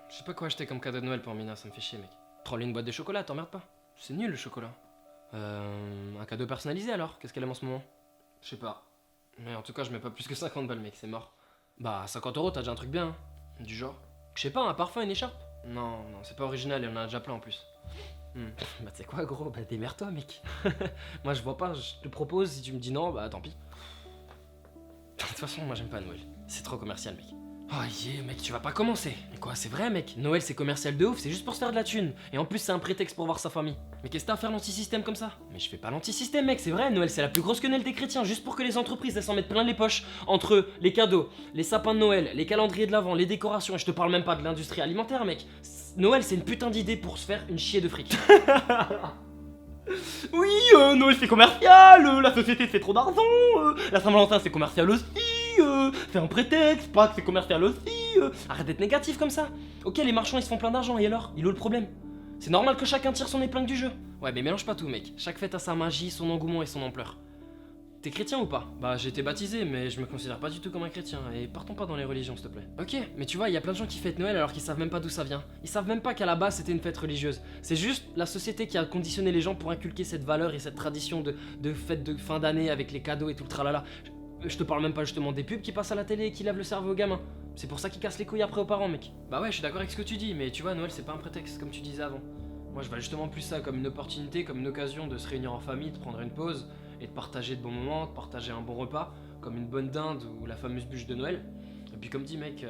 Je sais pas quoi acheter comme cadeau de Noël pour Mina, ça me fait chier, mec. Prends-lui une boîte de chocolat, t'emmerdes pas. C'est nul le chocolat. Un cadeau personnalisé alors. Qu'est-ce qu'elle aime en ce moment? Je sais pas. Mais en tout cas, je mets pas plus que 50 balles, mec, c'est mort. Bah, 50 euros, t'as déjà un truc bien, hein. Du genre. Je sais pas, un parfum, une écharpe? Non, non, c'est pas original et on en a déjà plein en plus. Bah, tu sais quoi, gros? Bah, démerde-toi, mec. Moi, je vois pas, je te propose, si tu me dis non, bah, tant pis. De toute façon, moi, j'aime pas Noël. C'est trop commercial, mec. Oh yeah, mec, tu vas pas commencer. Mais quoi, c'est vrai, mec. Noël, c'est commercial de ouf, c'est juste pour se faire de la thune. Et en plus, c'est un prétexte pour voir sa famille. Mais qu'est-ce que t'as à faire l'anti-système comme ça? Mais je fais pas l'anti-système, mec, c'est vrai. Noël, c'est la plus grosse quenelle des chrétiens, juste pour que les entreprises, elles s'en mettent plein les poches. Entre les cadeaux, les sapins de Noël, les calendriers de l'Avent, les décorations. Et je te parle même pas de l'industrie alimentaire, mec. Noël, c'est une putain d'idée pour se faire une chier de fric. Oui, Noël c'est commercial, la société fait trop d'argent, la Saint-Valentin c'est commercial aussi, c'est un prétexte, Pâques c'est commercial aussi, arrête d'être négatif comme ça. Ok, les marchands ils se font plein d'argent, et alors? Il est où le problème? C'est normal que chacun tire son épingle du jeu. Ouais, mais mélange pas tout, mec. Chaque fête a sa magie, son engouement et son ampleur. T'es chrétien ou pas? Bah j'ai été baptisé, mais je me considère pas du tout comme un chrétien, et partons pas dans les religions s'il te plaît. Ok, mais tu vois, il y a plein de gens qui fêtent Noël alors qu'ils savent même pas d'où ça vient. Ils savent même pas qu'à la base c'était une fête religieuse. C'est juste la société qui a conditionné les gens pour inculquer cette valeur et cette tradition de fête de fin d'année avec les cadeaux et tout le tralala. Je te parle même pas justement des pubs qui passent à la télé et qui lavent le cerveau aux gamins. C'est pour ça qu'ils cassent les couilles après aux parents, mec. Bah ouais, je suis d'accord avec ce que tu dis, mais tu vois, Noël c'est pas un prétexte comme tu disais avant. Moi je vois justement plus ça comme une opportunité, comme une occasion de se réunir en famille, de prendre une pause et de partager de bons moments, de partager un bon repas, comme une bonne dinde ou la fameuse bûche de Noël. Et puis comme dit mec,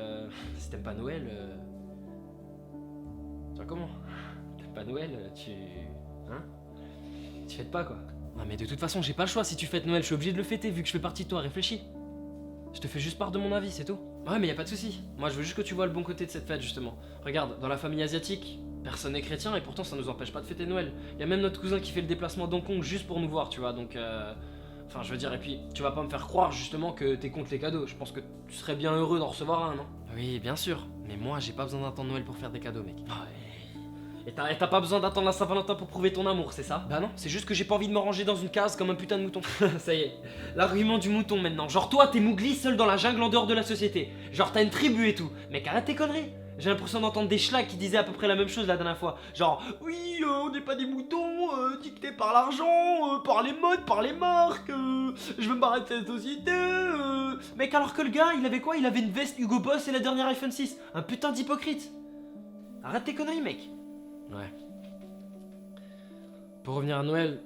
si t'aimes pas Noël, tu vois comment? T'aimes pas Noël, tu... Hein? Tu fêtes pas quoi. Non mais de toute façon j'ai pas le choix, si tu fêtes Noël je suis obligé de le fêter vu que je fais partie de toi, réfléchis. Je te fais juste part de mon avis, c'est tout. Ouais mais y a pas de souci. Moi je veux juste que tu vois le bon côté de cette fête justement. Regarde, dans la famille asiatique, personne n'est chrétien et pourtant ça nous empêche pas de fêter Noël. Y a même notre cousin qui fait le déplacement d'Hong Kong juste pour nous voir, tu vois, donc Enfin je veux dire, et puis tu vas pas me faire croire justement que t'es contre les cadeaux. Je pense que tu serais bien heureux d'en recevoir un, non? Oui, bien sûr. Mais moi j'ai pas besoin d'attendre Noël pour faire des cadeaux, mec. Et t'as pas besoin d'attendre la Saint-Valentin pour prouver ton amour, c'est ça? Bah non, c'est juste que j'ai pas envie de me ranger dans une case comme un putain de mouton. Ça y est, l'argument du mouton maintenant. Genre toi t'es Mowgli seul dans la jungle en dehors de la société. Genre t'as une tribu et tout. Mec arrête tes conneries. J'ai l'impression d'entendre des schlags qui disaient à peu près la même chose la dernière fois. Genre oui, on n'est pas des moutons, dictés par l'argent, par les modes, par les marques. Je veux me barrer de cette société. Mec alors que le gars il avait quoi? Il avait une veste Hugo Boss et la dernière iPhone 6. Un putain d'hypocrite. Arrête tes conneries mec. Ouais. Pour revenir à Noël,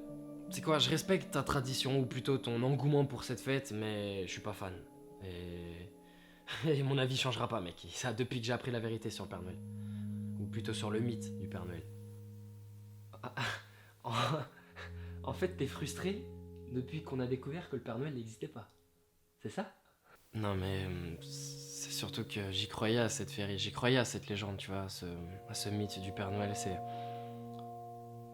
c'est quoi, je respecte ta tradition, ou plutôt ton engouement pour cette fête, mais je suis pas fan. Et mon avis changera pas, mec. Ça depuis que j'ai appris la vérité sur le Père Noël. Ou plutôt sur le mythe du Père Noël. En, en fait, t'es frustré depuis qu'on a découvert que le Père Noël n'existait pas. C'est ça? Non, mais c'est surtout que j'y croyais à cette féerie, j'y croyais à cette légende, tu vois, à ce mythe du Père Noël.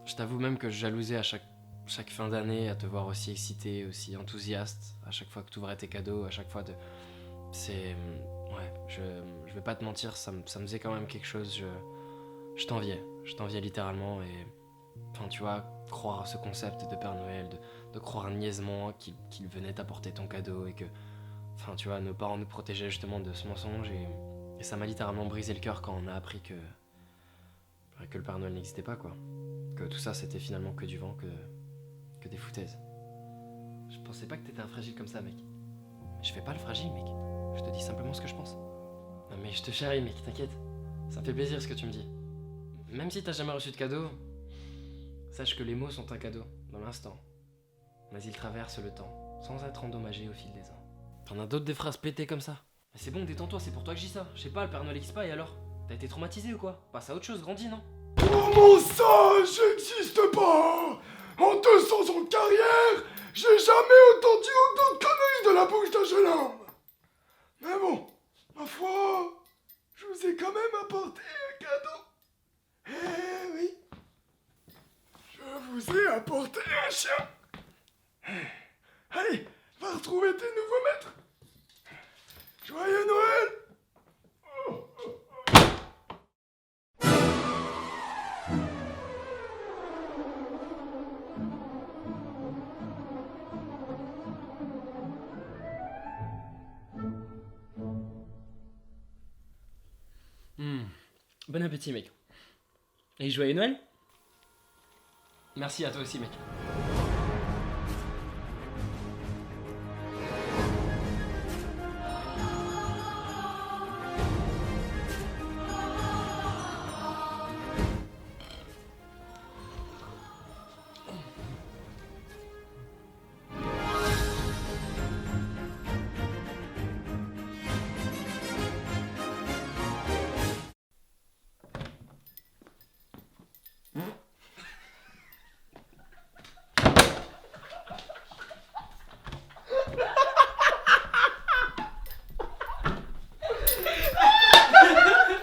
Je t'avoue même que je jalousais à chaque fin d'année à te voir aussi excité, aussi enthousiaste, à chaque fois que tu ouvrais tes cadeaux, à chaque fois de... C'est... Ouais, je vais pas te mentir, ça me faisait quand même quelque chose, je t'enviais littéralement et... Enfin tu vois, croire à ce concept de Père Noël, de croire niaisement qu'il venait t'apporter ton cadeau et que... Enfin tu vois, nos parents nous protégeaient justement de ce mensonge et ça m'a littéralement brisé le cœur quand on a appris que le Père Noël n'existait pas quoi. Que tout ça c'était finalement que du vent, que des foutaises. Je pensais pas que t'étais un fragile comme ça mec. Je fais pas le fragile mec, je te dis simplement ce que je pense. Non mais je te chéris mec, t'inquiète. Ça me fait plaisir ce que tu me dis. Même si t'as jamais reçu de cadeau, sache que les mots sont un cadeau, dans l'instant. Mais ils traversent le temps, sans être endommagés au fil des ans. T'en as d'autres des phrases pétées comme ça? Mais c'est bon, détends-toi, c'est pour toi que je dis ça. Je sais pas, le Père Noël existe pas et alors? T'as été traumatisé ou quoi? Passe à autre chose, grandis, non? Comment ça, j'existe pas? En 200 ans de carrière, j'ai jamais entendu autant de conneries de la bouche d'un jeune homme. Mais bon, ma foi, je vous ai quand même apporté un cadeau. Eh oui, je vous ai apporté un chien. Allez, va retrouver tes nouveaux maîtres. Joyeux Noël! Bon appétit, mec. Et joyeux Noël. Merci à toi aussi, mec.